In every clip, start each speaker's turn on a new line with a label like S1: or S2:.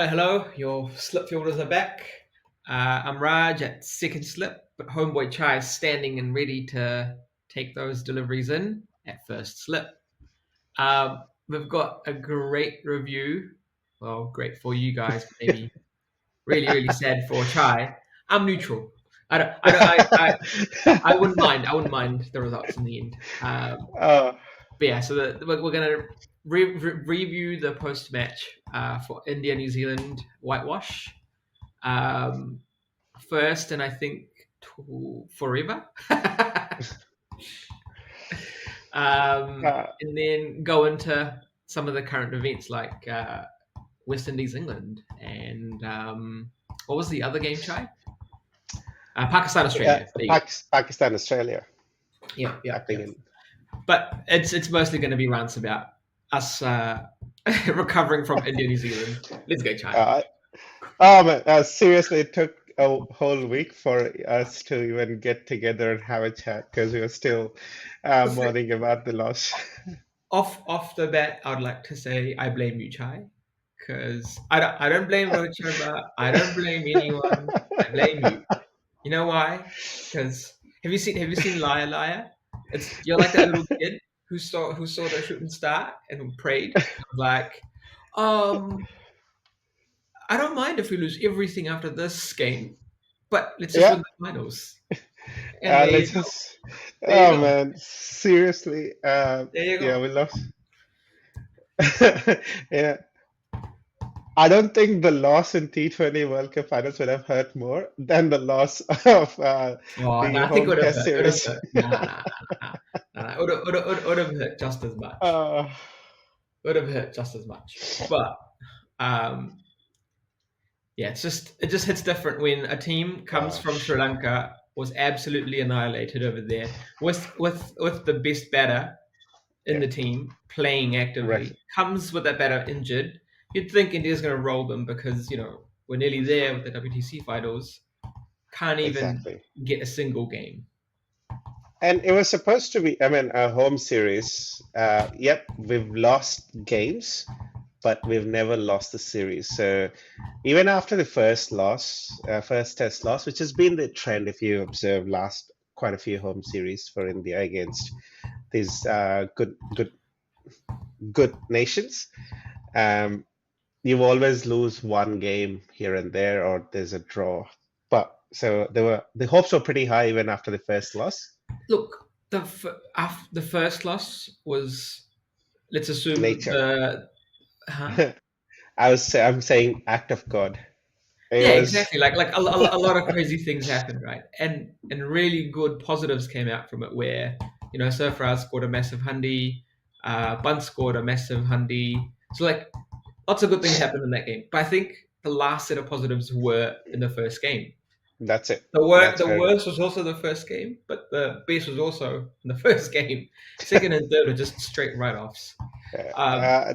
S1: Hello. Your slip fielders are back. I'm Raj at second slip, but Homeboy Chai is standing and ready to take those deliveries in at first slip. We've got a great review. Well, great for you guys, maybe really sad for Chai. I'm neutral. I wouldn't mind. I wouldn't mind the results in the end.
S2: Uh,
S1: But yeah, so we're going to review the post match for India New Zealand whitewash um, first, and I think forever.
S2: uh,
S1: And then go into some of the current events like West Indies England and what was the other game, Chai? Pakistan Australia. There you go.
S2: Pakistan, Australia
S1: Yeah.
S2: happening in.
S1: But it's mostly going to be rants about us recovering from India, New Zealand. Let's go, Chai.
S2: Oh man, seriously, it took a whole week for us to even get together and have a chat because we were still mourning about the loss.
S1: Off the bat, I would like to say I blame you, Chai, because I don't blame RohitSharma. I don't blame anyone. I blame you. You know why? Because have you seen Liar Liar? You're like that little kid who saw the shooting star and prayed like, I don't mind if we lose everything after this game, but let's just
S2: Yeah,
S1: win the finals. And
S2: let's just.
S1: there you
S2: Oh
S1: go,
S2: man, seriously.
S1: there you
S2: Yeah,
S1: go.
S2: we lost. Yeah, I don't think the loss in T20 World Cup finals would have hurt more than the loss of
S1: Oh no,
S2: the
S1: I think it
S2: home
S1: would have
S2: test
S1: hurt. It would have
S2: series.
S1: hurt. Nah. It would have hurt just as much.
S2: Uh,
S1: Would have hurt just as much. But um, yeah, it just hits different when a team comes from Sri
S2: Gosh,
S1: Lanka, was absolutely annihilated over there with the best batter in
S2: yeah,
S1: the team playing
S2: right,
S1: actively, comes with that batter injured. You'd think India's going to roll them because we're nearly there with the WTC finals. Can't even
S2: exactly.
S1: get a single game.
S2: And it was supposed to be, I mean, a home series. Yep, we've lost games, but we've never lost the series. So even after the first loss, first test loss, which has been the trend if you observe last quite a few home series for India against these good nations, um, you always lose one game here and there, or there's a draw. But so the hopes were pretty high even after the first loss.
S1: Look, the first loss was, let's assume
S2: Nature.
S1: the huh?
S2: I'm saying act of God. It
S1: Yeah,
S2: was
S1: exactly. Like a lot of crazy things happened, right? And really good positives came out from it, where Surfraz scored a massive hundi, Bunt scored a massive hundi. So like lots of good things happened in that game. But I think the last set of positives were in the first game.
S2: that's it.
S1: The
S2: That's right.
S1: worst was also the first game, but the best was also in the first game. Second and third were just straight write-offs.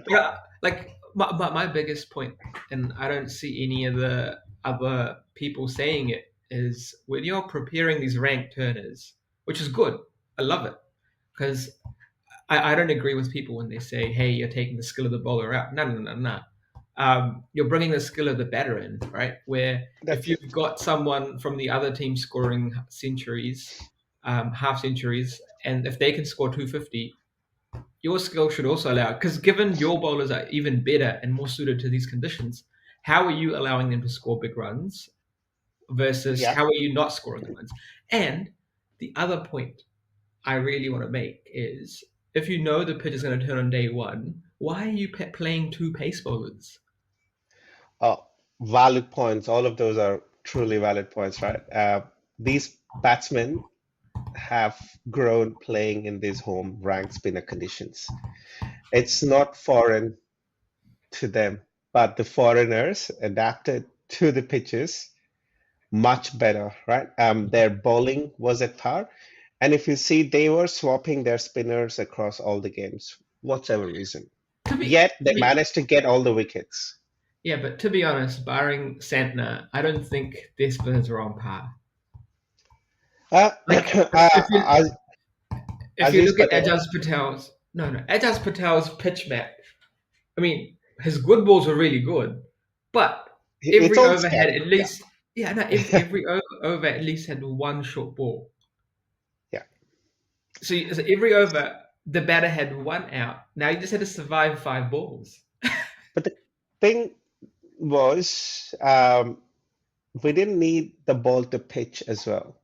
S1: Yeah, like my biggest point, and I don't see any of the other people saying it, is when you're preparing these ranked turners, which is good. I love it because I don't agree with people when they say, "Hey, you're taking the skill of the bowler out." No. You're bringing the skill of the batter in, right? Where if
S2: That's it.
S1: you've got someone from the other team scoring centuries, half centuries, and if they can score 250, your skill should also allow. Because given your bowlers are even better and more suited to these conditions, how are you allowing them to score big runs versus
S2: Yeah,
S1: how are you not scoring the runs? And the other point I really want to make is if you know the pitch is going to turn on day one, why are you playing two pace bowlers?
S2: uh, valid points. All of those are truly valid points, right? These batsmen have grown playing in these home ranked spinner conditions. It's not foreign to them, but the foreigners adapted to the pitches much better, right? Their bowling was at par. And if you see, they were swapping their spinners across all the games, whatever reason.
S1: To be,
S2: Yet they managed to get all the wickets.
S1: yeah, but to be honest, barring Santner, I don't think their spinners are on par.
S2: Uh,
S1: Like if you
S2: as
S1: if you
S2: Aziz
S1: look at
S2: Patel,
S1: Ajaz Patel's pitch map, I mean, his good balls were really good, But
S2: It's
S1: every
S2: all
S1: over had
S2: scary.
S1: at
S2: Yeah.
S1: least yeah, no, every over at least had one short ball.
S2: Yeah.
S1: So every over, the batter had one out. Now you just had to survive 5 balls.
S2: But the thing was, we didn't need the ball to pitch as well.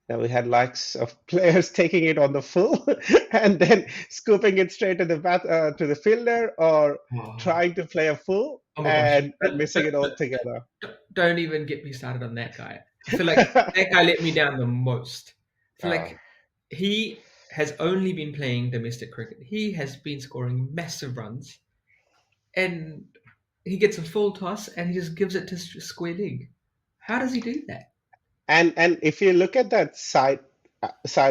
S2: Now we had likes of players taking it on the full and then scooping it straight to the to the fielder, or
S1: Oh,
S2: trying to play a full
S1: oh my gosh.
S2: and missing it altogether.
S1: Don't even get me started on that guy. I feel like that guy let me down the most. I feel
S2: Uh,
S1: like he has only been playing domestic cricket. He has been scoring massive runs, and he gets a full toss and he just gives it to square leg. How does he do that?
S2: and if you look at that side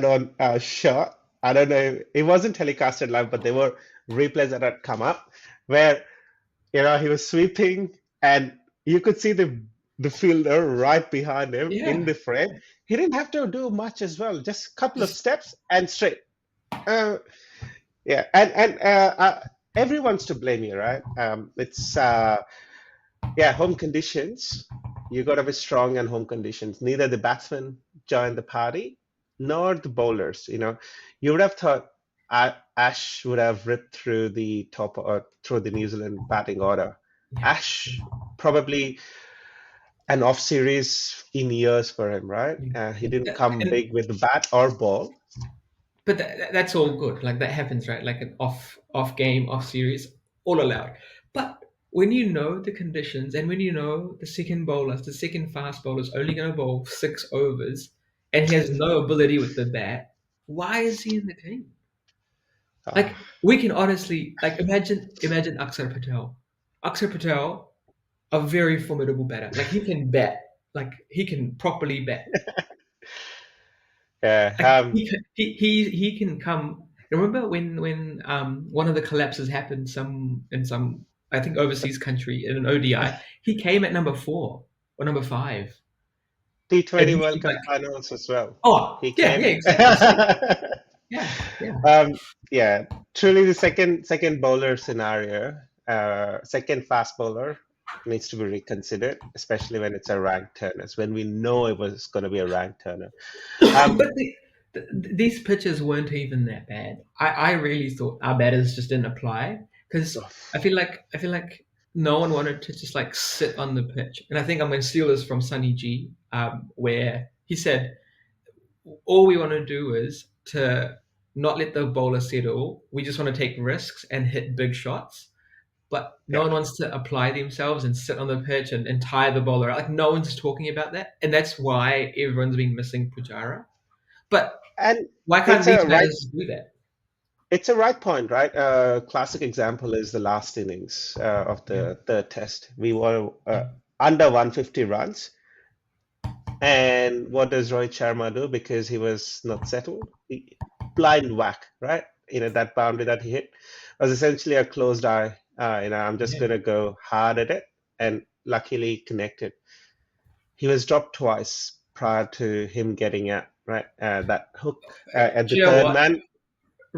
S2: on shot, I don't know, it wasn't telecasted live, but there were replays that had come up where he was sweeping, and you could see the fielder right behind him in
S1: Yeah,
S2: the frame. He didn't have to do much as well, just a couple of
S1: just
S2: steps and straight. Uh, yeah, and everyone's to blame here, right? It's yeah, home conditions. You got to be strong in home conditions. Neither the batsmen joined the party nor the bowlers. You would have thought Ash would have ripped through the top or through the New Zealand batting order.
S1: yeah.
S2: Ash probably an off series in years for him, right? He didn't
S1: Yeah.
S2: come
S1: And
S2: big with the bat or ball.
S1: but that's all good. Like that happens, right? Like an off game, off series, all allowed. But when you know the conditions and when you know the second bowler, the second fast bowler is only going to bowl 6 overs, and he has no ability with the bat, why is he in the team?
S2: Uh,
S1: Like we can honestly like imagine Akshar Patel. Akshar Patel, a very formidable batter. Like he can bat. Like he can properly bat.
S2: yeah,
S1: Like he can come. Remember when one of the collapses happened in some I think overseas country in an ODI. He came at number 4 or number 5, and
S2: T20
S1: he
S2: World Cup
S1: like
S2: finals as well.
S1: oh
S2: He
S1: yeah
S2: came.
S1: exactly. See, yeah yeah.
S2: Yeah, truly the second bowler scenario, second fast bowler needs to be reconsidered, especially when it's a ranked turners, when we know it was going to be a ranked turner. Um,
S1: But these pitches weren't even that bad. I really thought our batters just didn't apply because I feel like no one wanted to just like sit on the pitch. And I think I'm going to steal this from Sunny G, where he said all we want to do is to not let the bowler settle. We just want to take risks and hit big shots. But no
S2: yeah,
S1: one wants to apply themselves and sit on the pitch and tire the bowler out. Like no one's talking about that, and that's why everyone's been missing Pujara. But
S2: and
S1: why can't
S2: it's a
S1: these
S2: right
S1: batters do that?
S2: it's a right point, right? Classic example is the last innings of
S1: Yeah.
S2: the third test. We were under 150 runs. And what does RohitSharma do? Because he was not settled, blind whack, right? That boundary that he hit was essentially a closed eye. I'm just
S1: Yeah.
S2: gonna go hard at it, and luckily connected. He was dropped twice prior to him getting out, right? That hook at
S1: Do
S2: the
S1: you know
S2: third
S1: what?
S2: man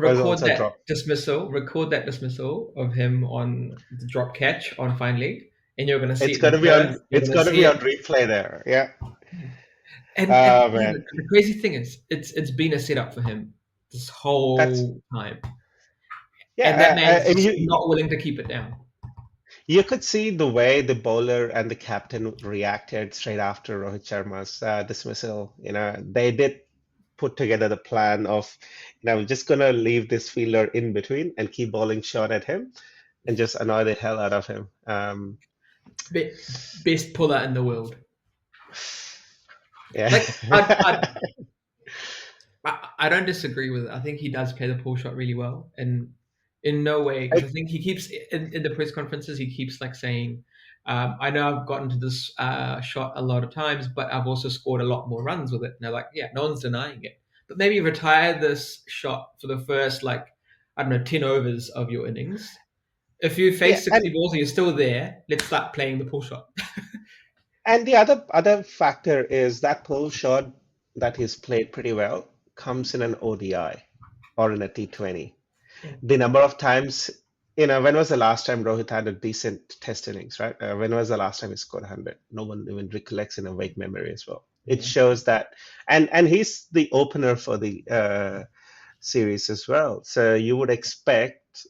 S2: was
S1: Record
S2: also
S1: that
S2: dropped.
S1: dismissal. Record that dismissal of him on the drop catch on fine leg, and you're going to see
S2: It's
S1: it in
S2: gonna be
S1: Perth.
S2: on.
S1: You're
S2: It's
S1: going to
S2: gonna
S1: see
S2: be on
S1: it.
S2: replay there. Yeah.
S1: And
S2: Oh
S1: yeah,
S2: man,
S1: the crazy thing is, it's been a setup for him this
S2: that's
S1: whole time, and that
S2: yeah.
S1: man's
S2: And
S1: just
S2: you
S1: not willing to keep it down.
S2: You could see the way the bowler and the captain reacted straight after Rohit Sharma's dismissal. They did put together the plan of, we're just gonna leave this fielder in between and keep bowling short at him and just annoy the hell out of him.
S1: Best puller in the world.
S2: Yeah.
S1: Like I don't disagree with it. I think he does play the pull shot really well, and in no way because I think he keeps in the press conferences he keeps like saying, "I know I've gotten to this shot a lot of times, but I've also scored a lot more runs with it." And they're like, "Yeah, no one's denying it, but maybe retire this shot for the first like I don't know 10 overs of your innings. If you
S2: Yeah,
S1: face 60 balls and you're still there, let's start playing the pull shot."
S2: and the other factor is that pull shot that he's played pretty well comes in an ODI or in a T20.
S1: Yeah.
S2: The number of times when was the last time Rohit had a decent test innings, right? When was the last time he scored 100? No one even recollects in a vague memory as well. It shows that, and he's the opener for the series as well. So you would expect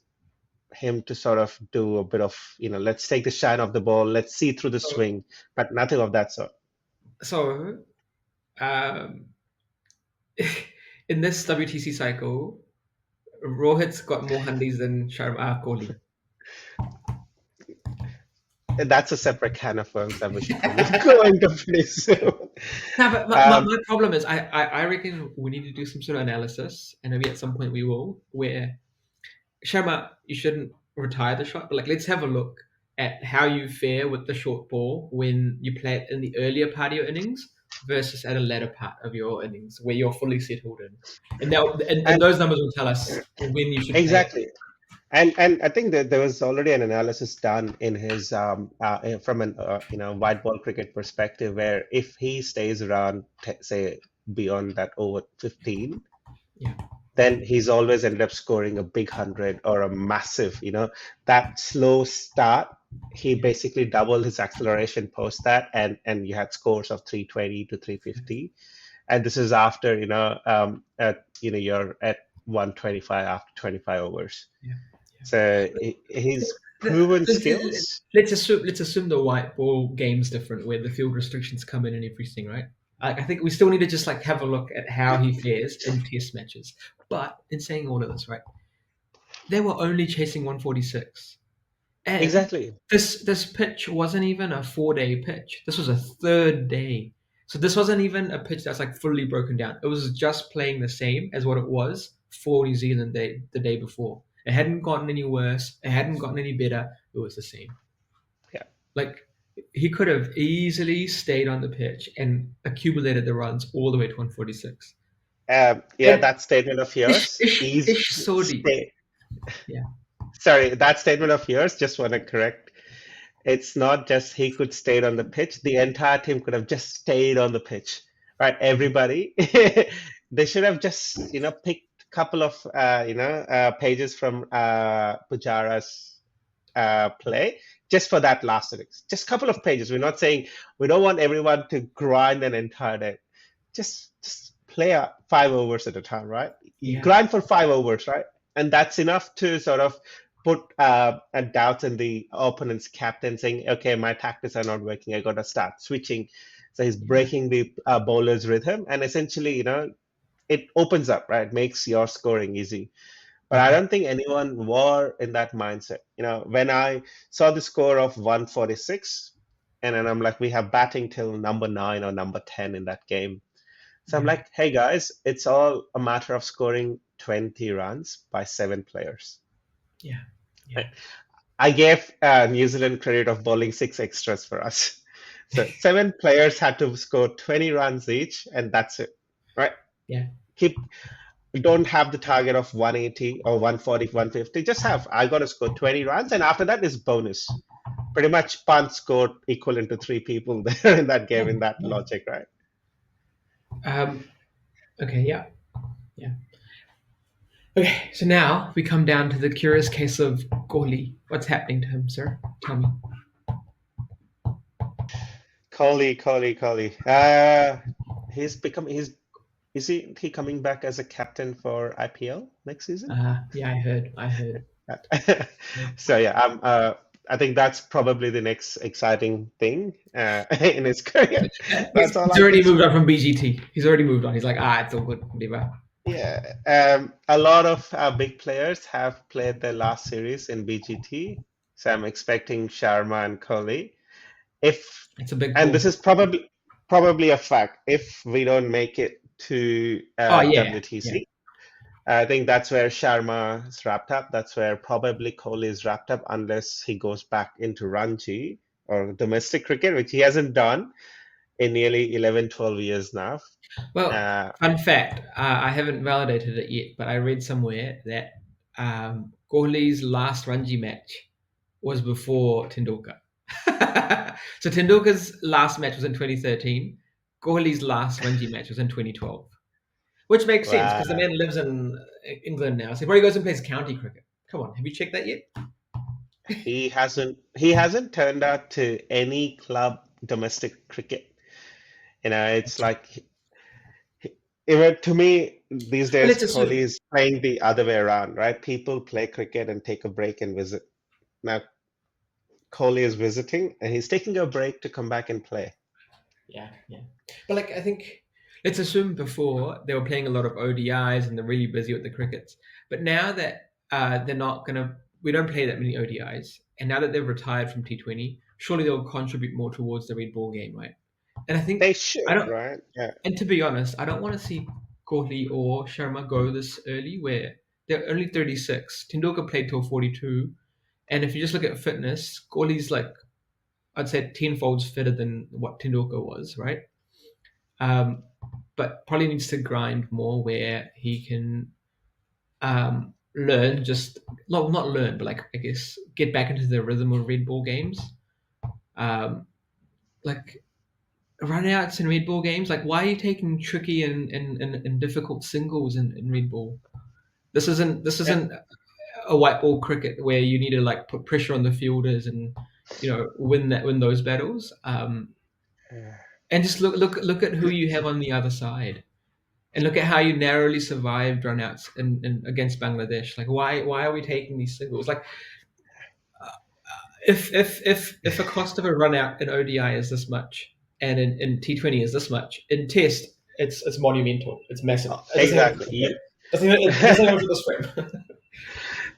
S2: him to sort of do a bit of, let's take the shine off the ball, let's see through the swing, but nothing of that sort.
S1: So, in this WTC cycle, Rohit's got more handies than Kohli.
S2: That's a separate can of worms that we should probably go into pretty soon.
S1: No, but my problem is I reckon we need to do some sort of analysis, and maybe at some point we will, where Sharma, you shouldn't retire the shot, but like let's have a look at how you fare with the short ball when you play it in the earlier part of your innings versus at a later part of your innings where you're fully settled in. And now and those numbers will tell us when you should
S2: exactly.
S1: play.
S2: And I think that there was already an analysis done in his from an white ball cricket perspective, where if he stays around, say beyond that over 15, then he's always ended up scoring a big 100 or a massive, that slow start. He basically doubled his acceleration post that, and you had scores of 320 to 350, and this is after you're at 125 after 25 overs. So he's proven skills.
S1: Let's assume the white ball game's different, where the field restrictions come in and everything, right? I think we still need to just like have a look at how he fares in test matches. But in saying all of this, right, they were only chasing 146. And
S2: exactly.
S1: This pitch wasn't even a 4-day pitch. This was a 3rd day. So this wasn't even a pitch that's like fully broken down. It was just playing the same as what it was for New Zealand the day before. It hadn't gotten any worse. It hadn't gotten any better. It was the same.
S2: Yeah.
S1: Like he could have easily stayed on the pitch and accumulated the runs all the way to 146.
S2: That statement of yours Sorry, that statement of yours, just want to correct. It's not just he could stay on the pitch. The entire team could have just stayed on the pitch, right? Everybody, they should have just, picked a couple of, pages from Pujara's play just for that last innings. Just a couple of pages. We're not saying we don't want everyone to grind an entire day. Just play 5 overs at a time, right? You grind for 5 overs, right? And that's enough to sort of put a doubt in the opponent's captain, saying, okay, my tactics are not working. I got to start switching. So he's breaking the bowler's rhythm. And essentially, it opens up, right? Makes your scoring easy. But I don't think anyone were in that mindset. When I saw the score of 146, and then I'm like, we have batting till number 9 or number 10 in that game. So I'm like, hey guys, it's all a matter of scoring 20 runs by 7 players.
S1: Yeah.
S2: I gave New Zealand credit of bowling 6 extras for us. So 7 players had to score 20 runs each, and that's it, right?
S1: Yeah.
S2: Don't have the target of 180 or 140, 150. Just have, I got to score 20 runs, and after that is bonus. Pretty much Pant scored equivalent to 3 people there in that game, in that logic, right?
S1: Okay, yeah. Okay, so now we come down to the curious case of Kohli. What's happening to him, sir? Tell me.
S2: Kohli. Is he coming back as a captain for IPL next season?
S1: Yeah, I heard.
S2: So yeah, I think that's probably the next exciting thing in his career.
S1: He's already moved on from BGT. He's already moved on. He's like, it's all good, whatever.
S2: Yeah, a lot of big players have played their last series in BGT, so I'm expecting Sharma and Kohli.
S1: It's a big
S2: and this is probably a fact. If we don't make it to WTC, I think that's where Sharma is wrapped up. That's where probably Kohli is wrapped up, unless he goes back into Ranji or domestic cricket, which he hasn't done in nearly 11, 12 years now.
S1: Well, fun fact, I haven't validated it yet, but I read somewhere that Kohli's last Ranji match was before Tendulkar. So Tendulkar's last match was in 2013. Kohli's last Ranji match was in 2012. Which makes sense, because the man lives in England now. So he probably goes and plays county cricket. Come on, have you checked that yet?
S2: he hasn't turned out to any club domestic cricket. It's like even to me these
S1: But
S2: days
S1: let's
S2: Kohli
S1: assume.
S2: is playing the other way around, right? People play cricket and take a break and visit. Now Kohli is visiting and he's taking a break to come back and play.
S1: Yeah, yeah. But like, I think let's assume before they were playing a lot of ODIs and they're really busy with the crickets. But now that they're not gonna, we don't play that many ODIs, and now that they've retired from T20, surely they'll contribute more towards the red ball game, right? And I
S2: They
S1: think I
S2: should,
S1: don't.
S2: right? Yeah.
S1: And to be honest, I don't want to see Kohli or Sharma go this early, where they're only 36. Tendulkar played till 42, and if you just look at fitness, Kohli's like, I'd say tenfolds fitter than what Tendulkar was, right? Um, but probably needs to grind more where he can learn, just not learn, but like I guess get back into the rhythm of red ball games. Um, like run outs in red ball games. Like why are you taking tricky and difficult singles in red ball? This
S2: Yeah.
S1: isn't a white ball cricket where you need to like put pressure on the fielders and win those battles. And just look at who you have on the other side. And look at how you narrowly survived runouts in against Bangladesh. Like, why are we taking these singles? Like, if a cost of a run out in ODI is this much, and in T20 is this much, in Test it's monumental. It's massive. It doesn't even
S2: Exactly.
S1: fit there. It doesn't even fit this frame.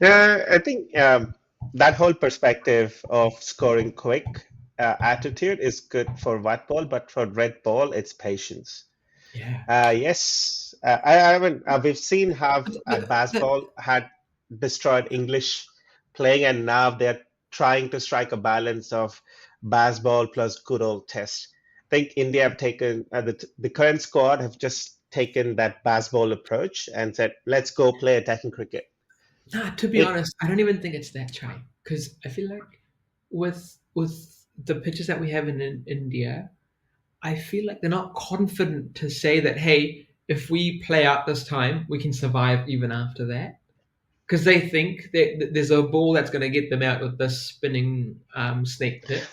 S2: Yeah, I think that whole perspective of scoring quick attitude is good for white ball, but for red ball, it's patience.
S1: Yeah,
S2: Yes, I haven't. We've seen how
S1: but
S2: baseball had destroyed English playing, and now they're trying to strike a balance of baseball plus good old test. I think India have taken the current squad have just taken that baseball approach and said, let's go play attacking cricket.
S1: nah, to be
S2: It,
S1: honest, I don't even think it's that chai because I feel like with the pitches that we have in India, I feel like they're not confident to say that, hey, if we play out this time, we can survive even after that. Because they think that there's a ball that's going to get them out with this spinning snake pit.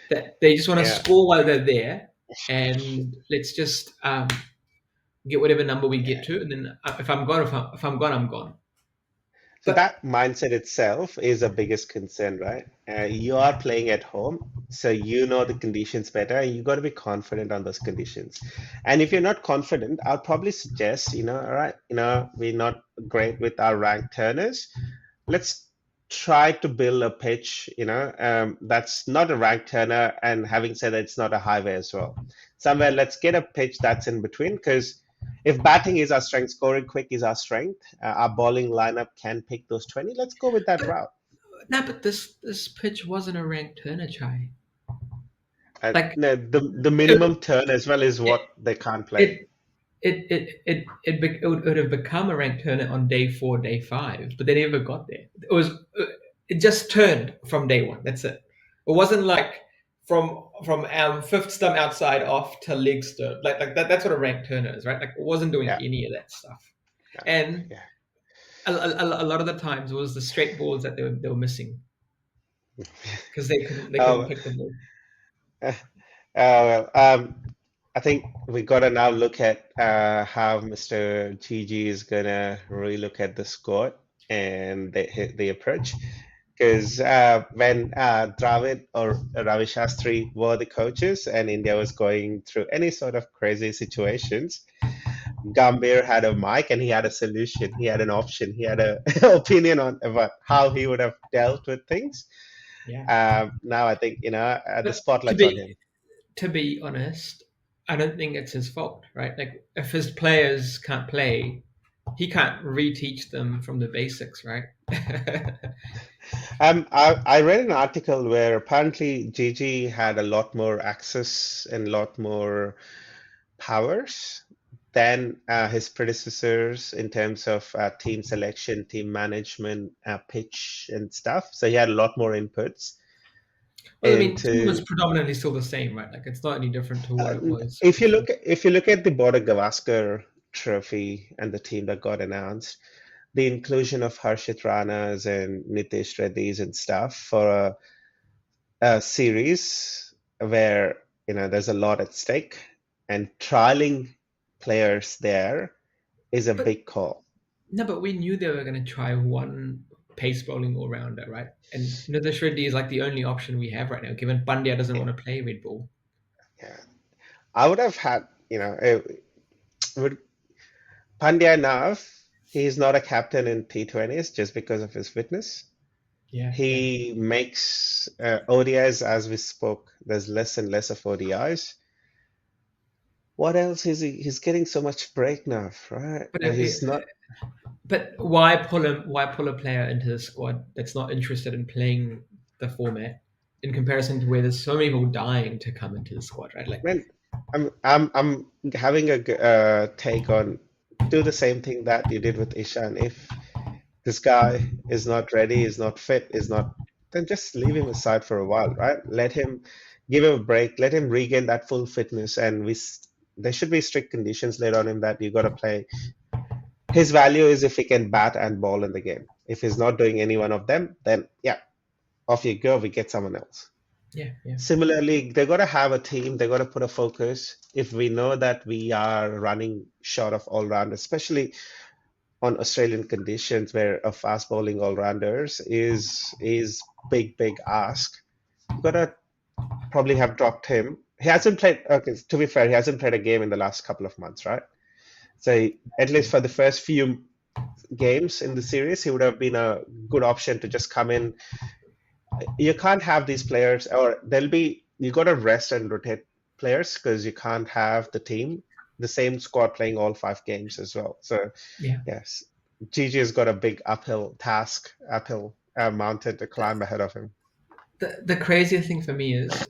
S1: That they just want to
S2: yeah.
S1: score while they're there, and let's just get whatever number we get to, and then if I'm gone, if I'm gone, I'm gone.
S2: So
S1: But
S2: that mindset itself is the biggest concern, right? You are playing at home, so you know the conditions better, and you got to be confident on those conditions. And if you're not confident, I'll probably suggest, all right, we're not great with our ranked turners. Let's try to build a pitch, that's not a ranked turner, and having said that, it's not a highway as well. Somewhere, let's get a pitch that's in between, because if batting is our strength, scoring quick is our strength, our bowling lineup can pick those 20. Let's go with that
S1: but
S2: route.
S1: no, but this pitch wasn't a ranked turner chai.
S2: And
S1: Like
S2: no, the
S1: it,
S2: minimum turn as well is
S1: it,
S2: what they can't play.
S1: it it would have become a ranked turner on day 4, day 5, but they never got there. It just turned from day 1. That's it. It wasn't like from fifth stump outside off to leg stump like that. That's what a ranked turner is, right? Like it wasn't doing
S2: Yeah,
S1: any of that stuff.
S2: yeah,
S1: And
S2: yeah.
S1: a lot of the times it was the straight balls that they were missing because they couldn't
S2: Um,
S1: pick the ball.
S2: well, I think we gotta now look at how Mr. Gigi is gonna relook at the squad and the approach. Because when Dravid or Ravi Shastri were the coaches and India was going through any sort of crazy situations, Gambhir had a mic and he had a solution, he had an option, he had an opinion on about how he would have dealt with things.
S1: Yeah,
S2: Now I think the
S1: but
S2: spotlight's on him.
S1: to be honest, I don't think it's his fault, right? Like if his players can't play, he can't reteach them from the basics, right?
S2: I read an article where apparently Gigi had a lot more access and a lot more powers than his predecessors in terms of team selection, team management, pitch, and stuff. So he had a lot more inputs
S1: Well, I mean, team was
S2: into.
S1: predominantly still the same, right? Like it's not any different to what it was
S2: If you
S1: before.
S2: look at the Border Gavaskar Trophy and the team that got announced, the inclusion of Harshit Ranas and Nitesh Reddy's and stuff for a series where there's a lot at stake, and trialing players there is a
S1: But
S2: big call.
S1: no, but we knew they were going to try one pace bowling all rounder, right? And Nitish Reddy is like the only option we have right now, given Pandya doesn't
S2: Yeah,
S1: want to play red ball.
S2: yeah. I would have had, would Pandya enough. He's not a captain in T20s just because of his fitness.
S1: Yeah, yeah.
S2: He makes ODIs as we spoke. There's less and less of ODIs. What else is he? He's getting so much break now, right?
S1: But
S2: He's not.
S1: but why pull him? Why pull a player into the squad that's not interested in playing the format, in comparison to where there's so many people dying to come into the squad, right? Like,
S2: Man, I'm having a take on do the same thing that you did with Ishan. If this guy is not ready, is not fit, is not, then just leave him aside for a while, right? Let him give him a break, let him regain that full fitness, and there should be strict conditions laid on him that you got to play. His value is if he can bat and ball in the game. If he's not doing any one of them, then yeah, off you go. We get someone else.
S1: yeah, yeah,
S2: Similarly, they got to have a team. They got to put a focus. If we know that we are running short of all round, especially on Australian conditions where a fast bowling all-rounders is big ask. You gotta probably have dropped him. He hasn't played. Okay, to be fair, he hasn't played a game in the last couple of months, right? So at least for the first few games in the series, he would have been a good option to just come in. You can't have these players, or you got to rest and rotate players because you can't have the same squad playing all 5 games as well. So
S1: yeah.
S2: yes, Gigi has got a big uphill mountain to climb ahead of him.
S1: The craziest thing for me is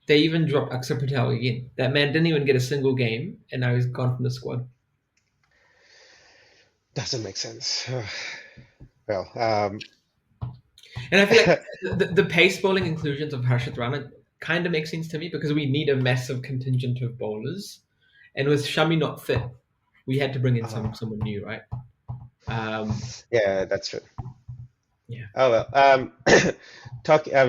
S1: they even dropped Akshar Patel again. That man didn't even get a single game, and now he's gone from the squad.
S2: Doesn't make sense. Well,
S1: And I feel like the pace bowling inclusions of Harshit Rana kind of makes sense to me because we need a massive contingent of bowlers, and with Shami not fit, we had to bring in someone new, right?
S2: Yeah, that's true.
S1: Yeah.
S2: Oh well.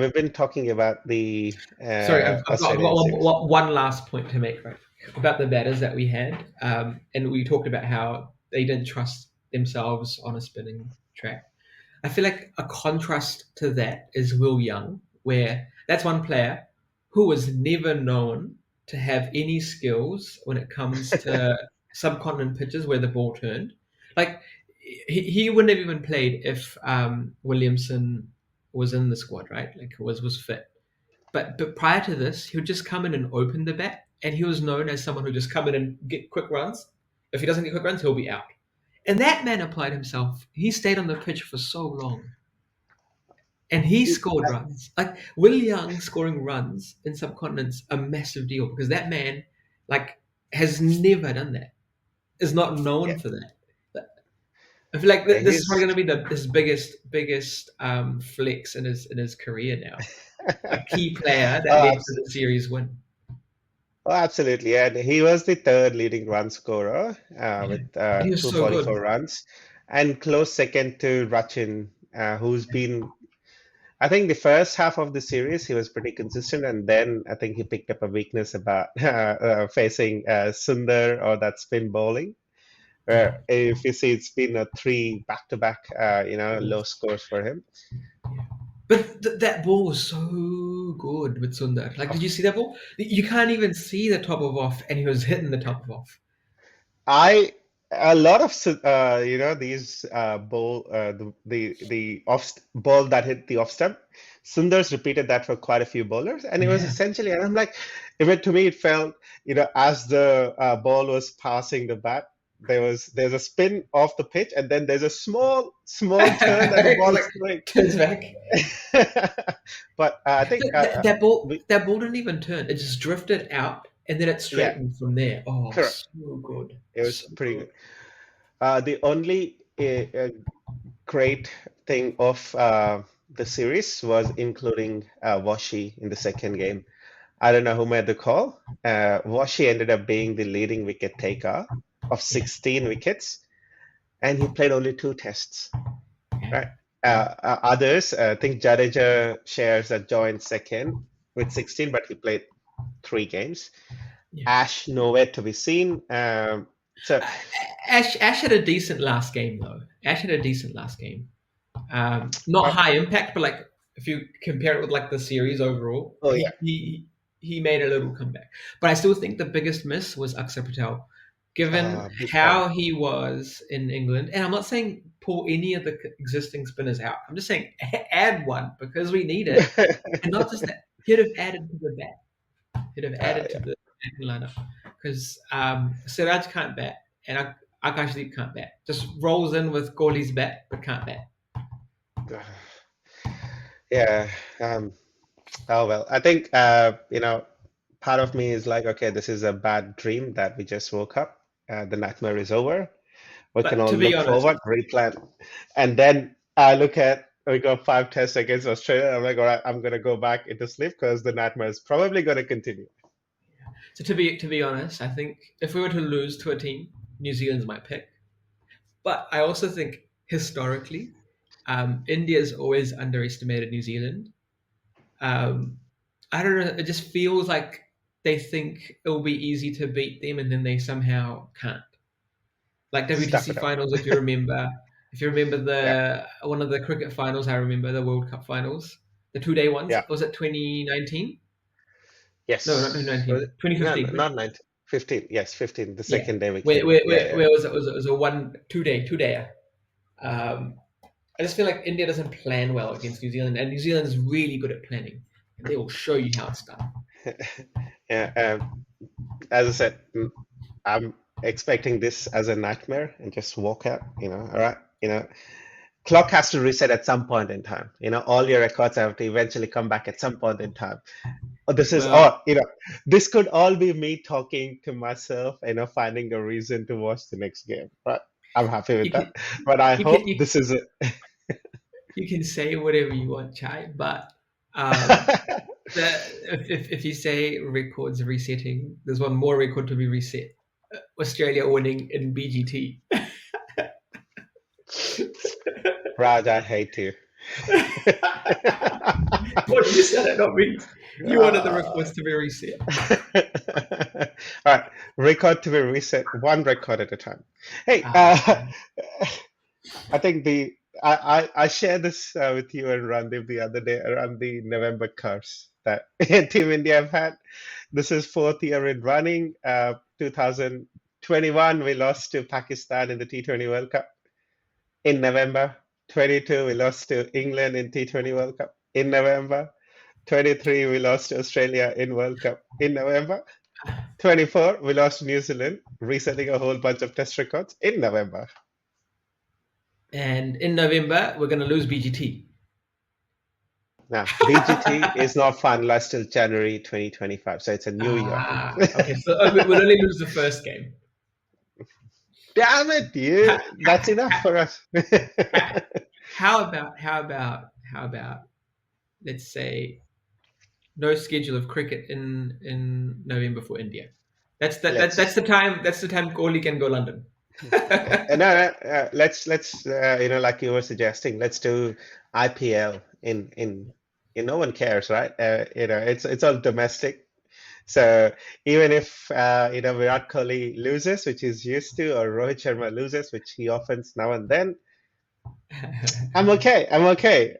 S2: We've been talking about the
S1: Sorry, I've got
S2: Australian series.
S1: one last point to make, right? About the batters that we had, and we talked about how they didn't trust themselves on a spinning track. I feel like a contrast to that is Will Young, where that's one player who was never known to have any skills when it comes to subcontinent pitches where the ball turned. Like he wouldn't have even played if Williamson was in the squad, right? Like was fit. But prior to this, he would just come in and open the bat, and he was known as someone who just come in and get quick runs. If he doesn't get quick runs, he'll be out. And that man applied himself. He stayed on the pitch for so long. And he scored runs. Like Will Young scoring runs in subcontinents a massive deal because that man has never done that. Is not known
S2: Yeah,
S1: for that. I feel like
S2: yeah,
S1: this is probably going to be his biggest flex in his career now. A key player that
S2: oh,
S1: led to the series win.
S2: absolutely. And he was the third leading run scorer
S1: Yeah.
S2: with
S1: And he was so good.
S2: 244 runs, and close second to Rachin, who's been. I think the first half of the series he was pretty consistent, and then I think he picked up a weakness about facing Sundar or that spin bowling.
S1: Yeah.
S2: Where if you see, it's been a 3 back-to-back, low scores for him.
S1: Yeah. But that ball was so good with Sundar. Like, did you see that ball? You can't even see the top of off, and he was hitting the top of off.
S2: A lot of these the off ball that hit the off stump. Sundar's repeated that for quite a few bowlers, and it was
S1: Yeah.
S2: essentially, and I'm like, to me it felt, as the ball was passing the bat, there's a spin off the pitch, and then there's a small turn that the ball is
S1: Like
S2: doing.
S1: turns back.
S2: But I think
S1: That ball didn't even turn. It just drifted out, and then it
S2: yeah,
S1: straightened from there. Oh,
S2: correct.
S1: so good.
S2: It was
S1: So
S2: pretty
S1: good.
S2: good. The only great thing of the series was including Washi in the second game. I don't know who made the call. Washi ended up being the leading wicket taker of
S1: Yeah.
S2: 16 wickets. and he played only 2 tests, right? Others, I think Jadeja shares that joined second with 16, but he played 3 games.
S1: Yeah.
S2: Ash nowhere to be seen. So
S1: Ash had a decent last game though. Ash had a decent last game. Not high impact, but like if you compare it with like the series overall,
S2: oh yeah,
S1: he made a little comeback. But I still think the biggest miss was Akshar Patel, given
S2: big time.
S1: how he was in England. And I'm not saying pull any of the existing spinners out. I'm just saying add one because we need it, and not just that. He'd have added to the bat. He'd have added to
S2: Yeah.
S1: the batting lineup because Siraj can't bat and Akashdeep can't bat. Just rolls in with Kohli's bat but can't bat.
S2: Yeah. Oh well, I think part of me is like, okay, this is a bad dream that we just woke up. The nightmare is over. We can
S1: But
S2: all
S1: to be
S2: look
S1: honest,
S2: forward, replan, and then I look at we got 5 tests against Australia. I'm like, all right, I'm gonna go back into sleep because the nightmare is probably gonna continue.
S1: so to be honest, I think if we were to lose to a team, New Zealand's my pick. But I also think historically, India's always underestimated New Zealand. Um, I don't know. It just feels like they think it will be easy to beat them, and then they somehow can't. Like
S2: Stuff
S1: WTC
S2: it up.
S1: finals, if you remember
S2: Yeah.
S1: the one of the cricket finals, I remember the World Cup finals, the 2 day ones.
S2: Yeah.
S1: Was it 2019? No, not
S2: Yes. Was
S1: 2019.
S2: it? No,
S1: 2015.
S2: not 19. 15. Yes, 15. The
S1: Yeah.
S2: second day we came back. Yeah, yeah.
S1: Where was it? Was it was a one 2 day 2 day? Um, I just feel like India doesn't plan well against New Zealand, and New Zealand is really good at planning, and they will show you how it's done.
S2: Yeah. As I said, I'm expecting this as a nightmare and just walk out. All right. Clock has to reset at some point in time. All your records have to eventually come back at some point in time. Or this is
S1: Well,
S2: all, this could all be me talking to myself, finding a reason to watch the next game. Right. I'm happy with
S1: you can
S2: that. But I
S1: you can
S2: hope this is it.
S1: you can say whatever you want, Chai, but the, if you say records resetting, there's one more record to be reset. Australia winning in BGT.
S2: Raj, I hate you.
S1: What you said it, not me. You wanted the
S2: Uh,
S1: records to be reset.
S2: All right, record to be reset, one record at a time. Hey,
S1: Ah,
S2: I think I shared this with you and Randeep the other day around the November curse that Team India have had. This is fourth year in running. 2021 we lost to Pakistan in the T20 World Cup in November. 22 we lost to England in T20 World Cup in November. 23 we lost to Australia in World Cup in November. 24 we lost to New Zealand, resetting a whole bunch of test records in November.
S1: and in November we're going to lose BGT.
S2: Now, BGT is not finalized till January 2025, so it's a new year.
S1: Okay, so we'll only lose the first game.
S2: Damn it, you! That's enough for us.
S1: How about let's say no schedule of cricket in November for India. That's
S2: Let's
S1: the time. That's the time Kohli can go London.
S2: no, let's like you were suggesting, let's do IPL in no one cares, right? It's all domestic. So even if Virat Kohli loses, which he's used to, or Rohit Sharma loses, which he often now and then, I'm okay. I'm okay.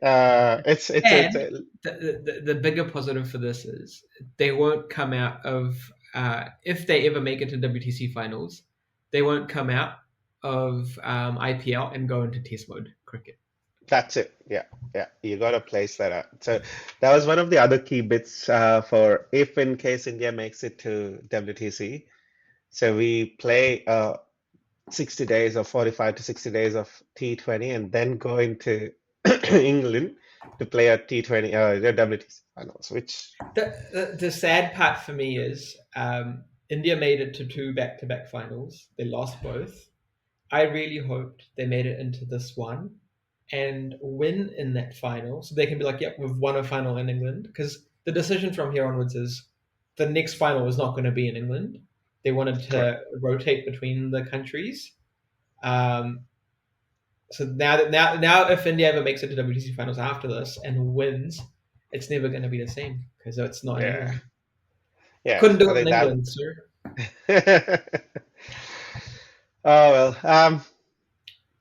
S2: It's
S1: And the bigger positive for this is they won't come out of if they ever make it to WTC finals, they won't come out of IPL and go into Test mode cricket.
S2: That's it. Yeah, yeah. You got to place that out. So that was one of the other key bits for if in case India makes it to WTC. So we play 60 days or 45 to 60 days of T20 and then go into England to play a T20 the WTC finals, which
S1: The sad part for me is India made it to two back-to-back finals. They lost both. I really hoped they made it into this one and win in that final so they can be like, yep, we've won a final in England. Because the decision from here onwards is the next final is not going to be in England. They wanted
S2: correct.
S1: to rotate between the countries. Um, So now, if India ever makes it to WTC finals after this and wins, it's never going to be the same because it's not in
S2: Yeah,
S1: England.
S2: yeah.
S1: Couldn't do
S2: I
S1: it in
S2: think that.
S1: England, sir.
S2: Oh well.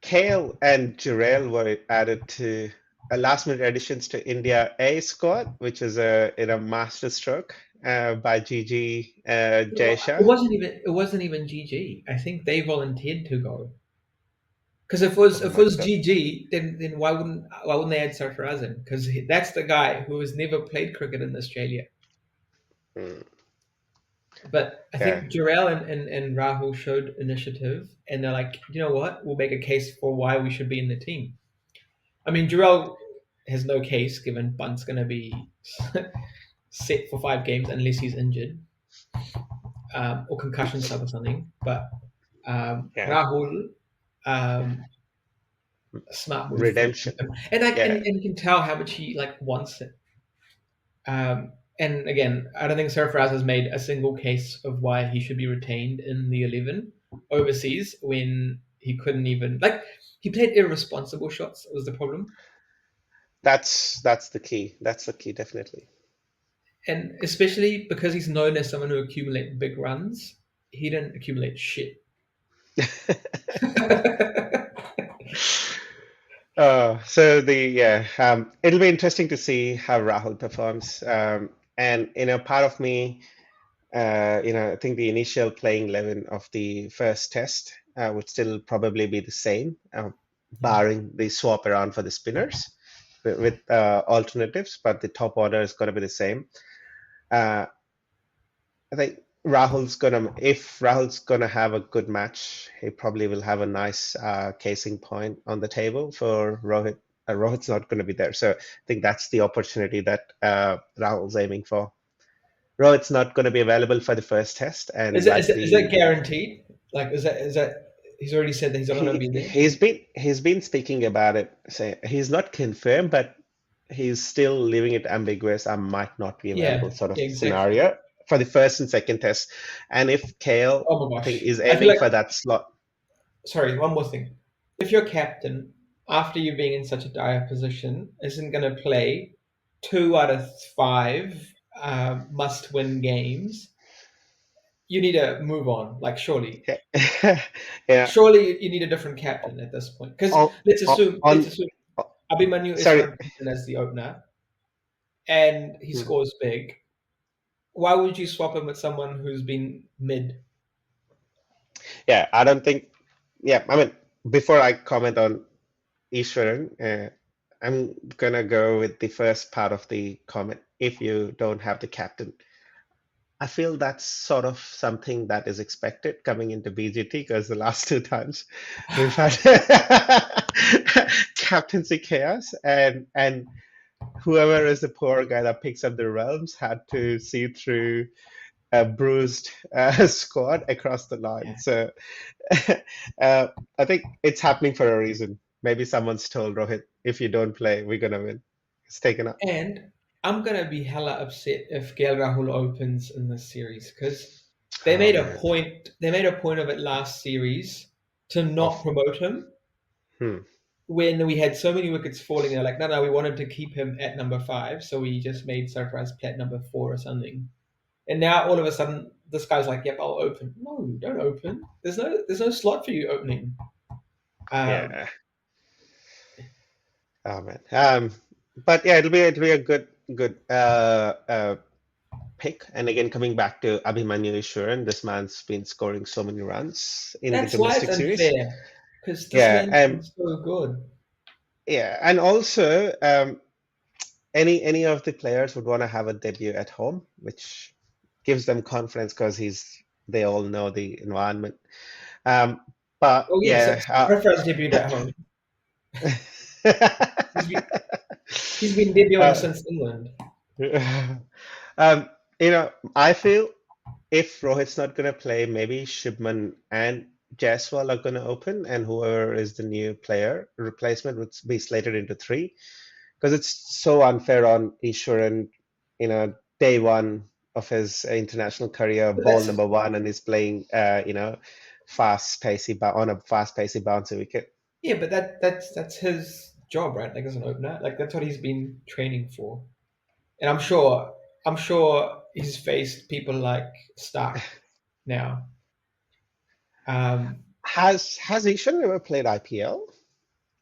S2: Kale and Jarrell were added to a last-minute additions to India A squad, which is a in a masterstroke by Gigi
S1: It
S2: Jaisha.
S1: wasn't even GG. I think they volunteered to go. Because if it
S2: I'm
S1: was GG, then why wouldn't they add Sarfaraz in? Because that's the guy who has never played cricket in Australia.
S2: mm,
S1: But I
S2: yeah,
S1: think Jarrell and Rahul showed initiative, and they're like, you know what? We'll make a case for why we should be in the team. I mean, Jarrell has no case given Bunt's going to be set for 5 games unless he's injured or concussion sub or something. But
S2: yeah.
S1: Rahul, um, a smart move for
S2: Redemption.
S1: him, and
S2: Yeah,
S1: you can tell how much he wants it. And again, I don't think Surfraz has made a single case of why he should be retained in the 11 overseas when he couldn't even he played irresponsible shots was the problem,
S2: that's the key. That's the key, definitely.
S1: and especially because he's known as someone who accumulates big runs, he didn't accumulate shit.
S2: So it'll be interesting to see how Rahul performs. And part of me, I think the initial playing 11 of the first test would still probably be the same, barring the swap around for the spinners with alternatives, but the top order is going to be the same. Uh, I think if Rahul's gonna have a good match, he probably will have a nice casing point on the table for Rohit. Rohit's not going to be there, so I think that's the opportunity that Rahul's aiming for. Rohit's not going to be available for the first test,
S1: is
S2: and
S1: that,
S2: like
S1: is that
S2: the
S1: guaranteed? Is that he's already said that he's not going to be there?
S2: he's been speaking about it. Say he's not confirmed, but he's still leaving it ambiguous. I might not be available,
S1: Yeah,
S2: sort of
S1: yeah, exactly.
S2: scenario for the first and second test. And if Kale,
S1: Oh my
S2: I think,
S1: gosh,
S2: is
S1: I feel
S2: aiming
S1: like
S2: for that slot,
S1: sorry, one more thing. If your captain, after you being in such a dire position, isn't going to play 2 out of 5 must-win games, you need to move on. Like, surely,
S2: yeah, yeah.
S1: surely you need a different captain at this point. Because
S2: On,
S1: let's assume Abhimanyu is
S2: sorry,
S1: fine as the opener and he
S2: Hmm.
S1: scores big. Why would you swap him with someone who's been mid?
S2: Yeah, I don't think. Yeah, I mean, before I comment on Ishwaran, I'm gonna go with the first part of the comment. If you don't have the captain, I feel that's sort of something that is expected coming into BGT because the last two times we've had captaincy chaos, and whoever is the poor guy that picks up the realms had to see through a bruised squad across the line. So I think it's happening for a reason. Maybe someone's told Rohit, if you don't play, we're gonna win. It's taken up.
S1: And I'm gonna be hella upset if Gail Rahul opens in this series because they
S2: Oh
S1: made a
S2: man.
S1: point. They made a point of it last series to not
S2: Of
S1: promote him
S2: hmm.
S1: when we had so many wickets falling. They're like, no, we wanted to keep him at number 5, so we just made Sarfaraz play at number 4 or something. And now all of a sudden, this guy's like, yep, I'll open. No, don't open. There's no slot for you opening. Um,
S2: Yeah. Oh man. But yeah, it'll be a good pick. And again, coming back to Abhimanyu Ishwaran, this man's been scoring so many runs in the
S1: that's why it's
S2: domestic series.
S1: unfair because this
S2: Yeah,
S1: man's been so good.
S2: and also any of the players would want to have a debut at home, which gives them confidence because they all know the environment. Um, but
S1: Oh yes,
S2: yeah,
S1: Sarfaraz debuted at home. He's been, he's been
S2: uh,
S1: debuting since England.
S2: um, I feel if Rohit's not going to play, maybe Shubman and Jaiswal are going to open, and whoever is the new player replacement would be slated into three, because it's so unfair on Ishwaran, day one of his international career,
S1: But
S2: ball
S1: that's
S2: number one, and he's playing, fast pacey on a fast pacey bouncy wicket.
S1: Yeah, but that's his job, right? Like as an opener, like that's what he's been training for. And I'm sure he's faced people like Stark now. Um,
S2: Has Ishan ever played IPL?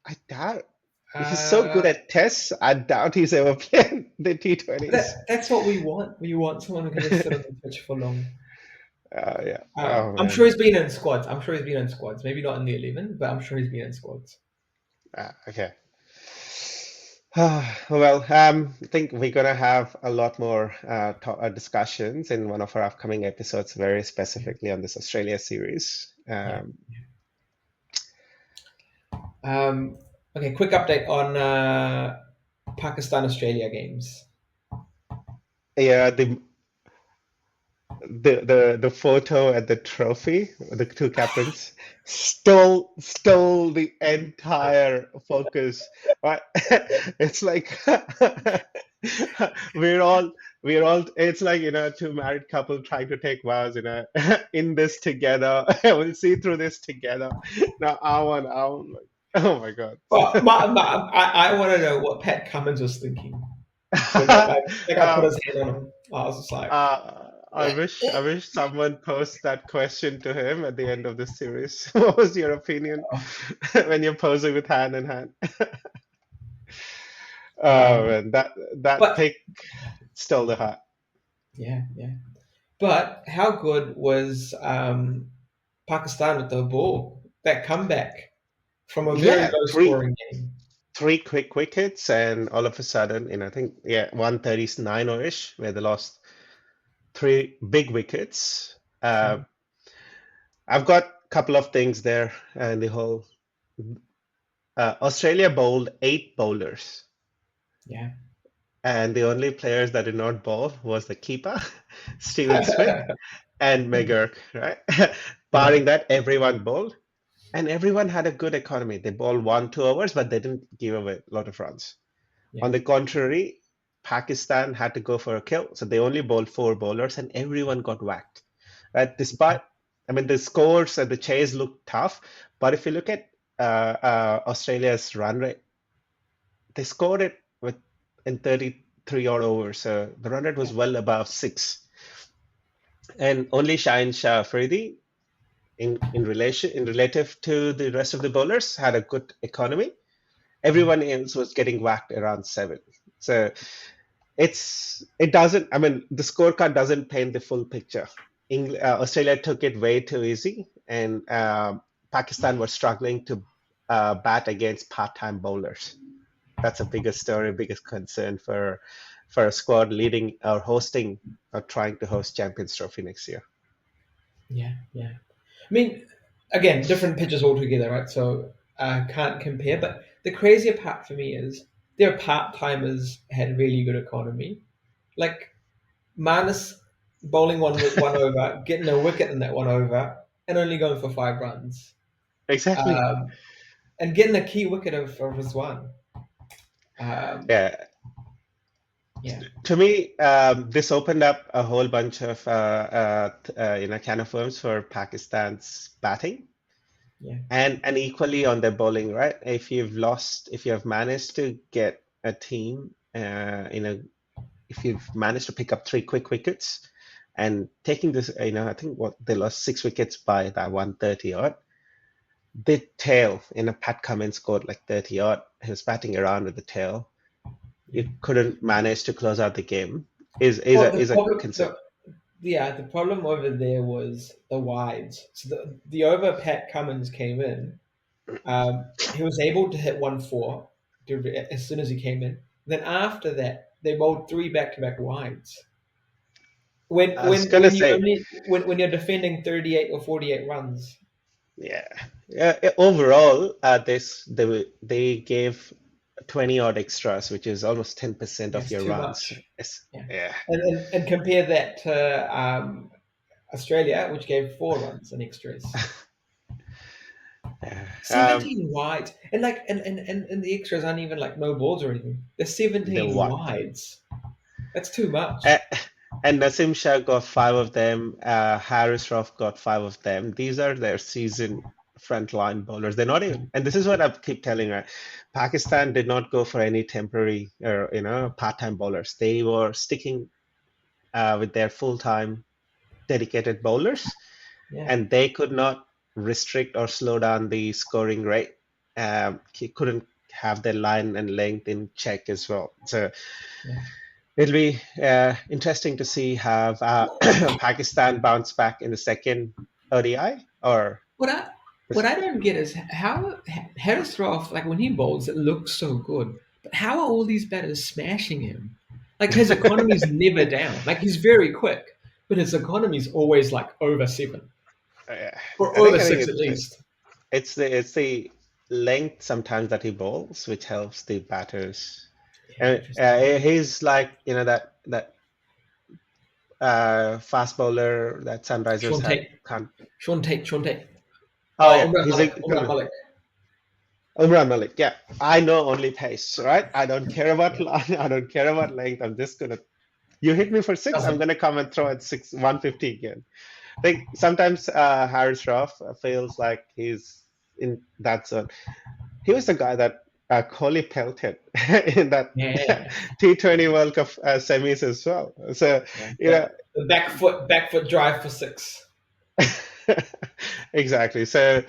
S2: I doubt. If he's so good
S1: uh,
S2: at tests, I doubt he's ever played the T20s.
S1: that's what we want. We want someone who can just sit on the pitch for long.
S2: Yeah. Oh
S1: I'm sure
S2: man.
S1: he's been in squads. I'm sure he's been in squads. Maybe not in the 11, but I'm sure he's been in squads.
S2: Okay. Well, I think we're gonna have a lot more discussions in one of our upcoming episodes, very
S1: Yeah,
S2: specifically on this Australia series.
S1: yeah. Um, okay, quick update on Pakistan Australia games.
S2: Yeah, the photo and the trophy, the two captains stole the entire focus. Right? It's like we're all it's like two married couple trying to take vows, in this together. We'll see through this together. Now I want like, oh my God.
S1: Well, I want to know what Pat Cummins was thinking when that guy put
S2: Um,
S1: his hand on him. I was just like,
S2: I wish someone posed that question to him at the end of the series. What was your opinion
S1: oh.
S2: when you're posing with hand in hand? Oh
S1: um,
S2: man, that
S1: but
S2: pick stole the heart.
S1: yeah, yeah. But how good was Pakistan with the ball? That comeback from a very
S2: Yeah,
S1: low
S2: three
S1: scoring game.
S2: three quick wickets, and all of a sudden, I think 139 or ish, where they lost three big wickets.
S1: Yeah,
S2: I've got a couple of things there, and the whole Australia bowled eight bowlers.
S1: yeah.
S2: And the only players that did not bowl was the keeper, Steven Smith, and McGurk, right?
S1: Yeah,
S2: Barring that, everyone bowled, and everyone had a good economy. They bowled 1, 2 overs, but they didn't give away a lot of runs.
S1: yeah,
S2: On the contrary, Pakistan had to go for a kill, so they only bowled four bowlers, and everyone got whacked. Right? Despite, I mean, the scores and the chase looked tough, but if you look at Australia's run rate, they scored it with in 33 odd overs. So the run rate
S1: yeah,
S2: was well above six. And only Shaheen Shah Afridi, in relative to the rest of the bowlers, had a good economy.
S1: yeah,
S2: Everyone else was getting whacked around seven. So it doesn't, I mean, the scorecard doesn't paint the full picture. Australia took it way too easy, and Pakistan were struggling to bat against part-time bowlers. That's a biggest story, biggest concern for a squad leading or hosting or trying to host Champions Trophy next year.
S1: yeah, yeah. I mean, again, different pitches altogether, right? So I can't compare. But the crazier part for me is their part timers had really good economy. Like Manus bowling one over, getting a wicket in that one over, and only going for 5 runs.
S2: Exactly.
S1: Um, and getting a key wicket of Rizwan. Um,
S2: Yeah.
S1: yeah,
S2: To me, this opened up a whole bunch of can of worms for Pakistan's batting
S1: yeah,
S2: and equally on their bowling, right? If you have managed to get a team if you've managed to pick up three quick wickets and taking this, I think what they lost 6 wickets by that 130 odd. The tail, Pat Cummins scored like 30 odd. He was batting around with the tail.
S1: yeah.
S2: You couldn't manage to close out the game. Is
S1: Well, the
S2: a
S1: problem,
S2: concern.
S1: the problem over there was the wides. So the over Pat Cummins came in. He was able to hit 1-4 as soon as he came in. Then after that, they bowled three back-to-back wides. When
S2: I was
S1: when
S2: gonna
S1: when you
S2: say,
S1: only when you're defending 38 or 48 runs,
S2: yeah, overall, they gave 20 odd extras, which is almost 10% of
S1: that's
S2: your
S1: too
S2: runs.
S1: much. Yeah,
S2: Yeah.
S1: and compare that to Australia, which gave 4 runs in extras.
S2: Yeah.
S1: 17 wides, and like and the extras aren't even like no balls or anything. They're
S2: The
S1: 17
S2: what?
S1: wides. That's too much.
S2: Uh, and Nasim Shah got five of them. Harris Ruff got five of them. These are their season. frontline bowlers. They're not even, and this is what I keep telling her. Pakistan did not go for any temporary or part-time bowlers. They were sticking with their full-time dedicated bowlers, and they could not restrict or slow down the scoring rate. He couldn't have their line and length in check as well. So it'll be interesting to see how Pakistan bounce back in the second ODI. Or
S1: what I don't get is how Harris Roth, like when he bowls, it looks so good, but how are all these batters smashing him? Like his economy's never down. Like he's very quick, but his economy's always like over 7 or over 6 at least.
S2: It's the length sometimes that he bowls, which helps the batters. And he's like that fast bowler that Sunrisers can't.
S1: Sean Tate.
S2: Oh yeah, Umran Malik. Yeah, I know only pace, right? I don't care about line. I don't care about length. I'm just gonna. You hit me for 6. I'm gonna come and throw at 150 again. I think sometimes Harris Roth feels like he's in that zone. He was the guy that Kohli pelted in that T20 World Cup semis as well. So
S1: the back foot drive for 6.
S2: Exactly. So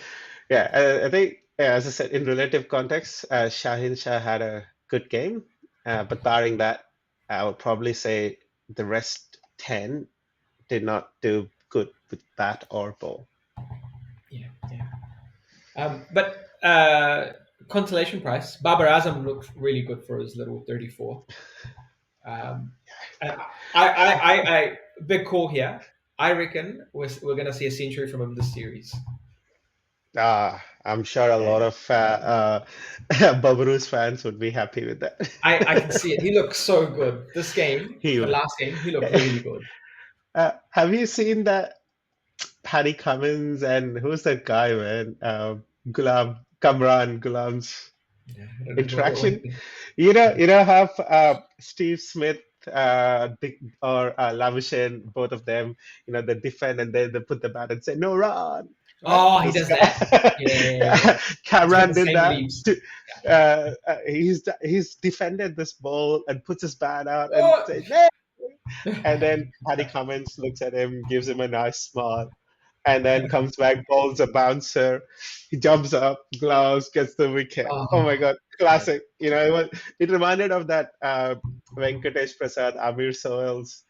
S2: I think as I said, in relative context, Shaheen Shah had a good game, but barring that, I would probably say the rest 10 did not do good with bat or ball.
S1: But consolation prize, Babar Azam looked really good for his little 34. I big call here. I reckon we're going to see a century from him this series.
S2: I'm sure a lot of Babaru's fans would be happy with that.
S1: I can see it. He looks so good. This game, the last game, he looked really good.
S2: Have you seen that Paddy Cummins and who's that guy, man? Gulam's interaction. You know how Steve Smith or Labuschagne, both of them, they defend and they put the bat and say no run.
S1: Oh, he does that.
S2: Cameron did that. He's defended this ball and puts his bat out and say no. And then Paddy Cummins looks at him, gives him a nice smile, and then comes back, bowls a bouncer. He jumps up, gloves, gets the wicket. Oh my God, classic! It reminded of that Venkatesh Prasad, Amir Sohail's.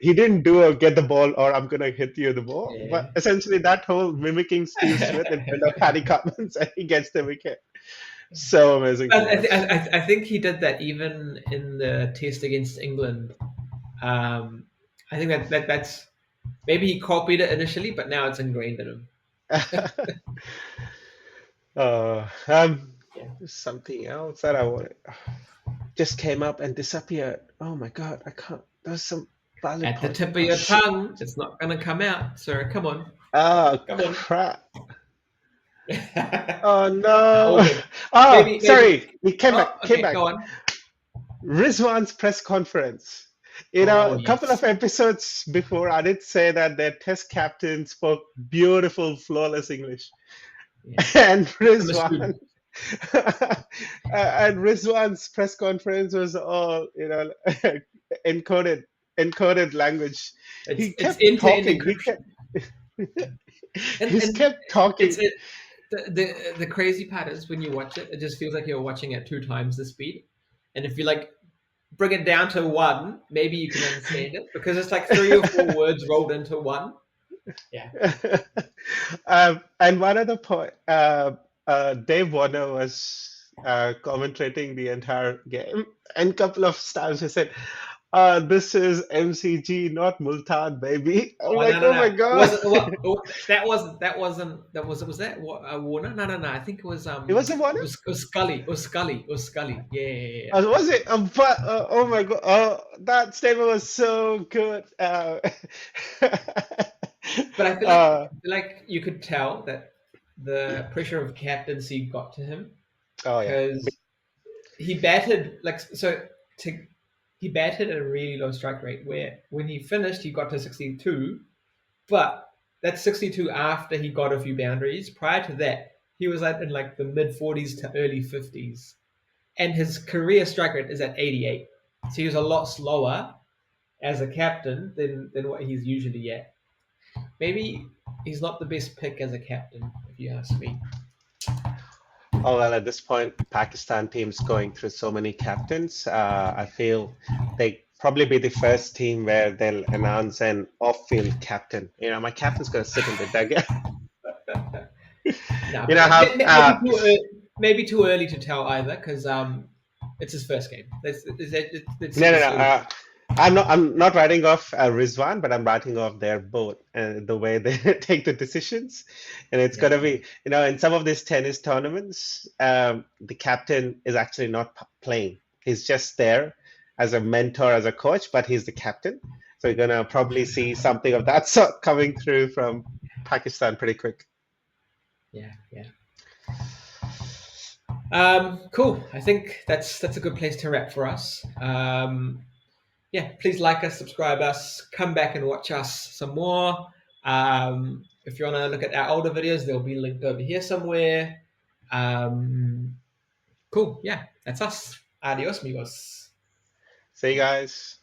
S2: He didn't do a get the ball or I'm gonna hit you the ball, but essentially that whole mimicking Steve Smith in front of Paddy Cummins and he gets the wicket. So amazing.
S1: I think he did that even in the test against England. I think that's maybe he copied it initially, but now it's ingrained in
S2: him. Something else that I wanted just came up and disappeared. Oh my God, I can't. There's some valid
S1: at the tip of your tongue. It's not gonna come out, sir. Come on.
S2: Oh, crap. Oh no! Sorry. He came back.
S1: Go on.
S2: Rizwan's press conference. A couple of episodes before, I did say that their test captain spoke beautiful, flawless English, and Rizwan. And Rizwan's press conference was all encoded language. He kept talking. He kept talking.
S1: The crazy part is when you watch it, it just feels like you're watching at 2 times the speed. And if you bring it down to 1, maybe you can understand it because it's like 3 or 4 words rolled into 1. Yeah.
S2: And one other point, Dave Warner was commentating the entire game, and a couple of times he said, "This is MCG, not Multan, baby." I'm
S1: oh my
S2: God!
S1: Was that Warner? No. I think it was.
S2: It wasn't Warner.
S1: It was Scully. It was Scully. Yeah.
S2: Was it? Oh my God! That statement was so good.
S1: But I feel like you could tell that the pressure of captaincy got to him.
S2: Oh yeah.
S1: Because he batted he batted at a really low strike rate where when he finished he got to 62, but that's 62 after he got a few boundaries. Prior to that, he was in like the mid 40s to early 50s, and his career strike rate is at 88. So he was a lot slower as a captain than what he's usually at. Maybe he's not the best pick as a captain, if you ask me.
S2: Oh, well, at this point, Pakistan team's going through so many captains. I feel they probably be the first team where they'll announce an off-field captain. My captain's going to sit in the dugout.
S1: No,
S2: You know how
S1: maybe too early to tell either, because it's his first game. Let's
S2: no,
S1: see
S2: no,
S1: the
S2: no.
S1: slow.
S2: I'm not writing off Rizwan, but I'm writing off their boat and the way they take the decisions. And it's
S1: Yeah,
S2: gonna be, in some of these tennis tournaments, the captain is actually not playing. He's just there as a mentor, as a coach, but he's the captain. So you're gonna probably see something of that sort coming through from Pakistan pretty quick.
S1: yeah, yeah. Cool. I think that's a good place to wrap for us. Yeah, please like us, subscribe us, come back and watch us some more. If you want to look at our older videos, they'll be linked over here somewhere. Cool. Yeah, that's us. Adios, amigos.
S2: See you guys.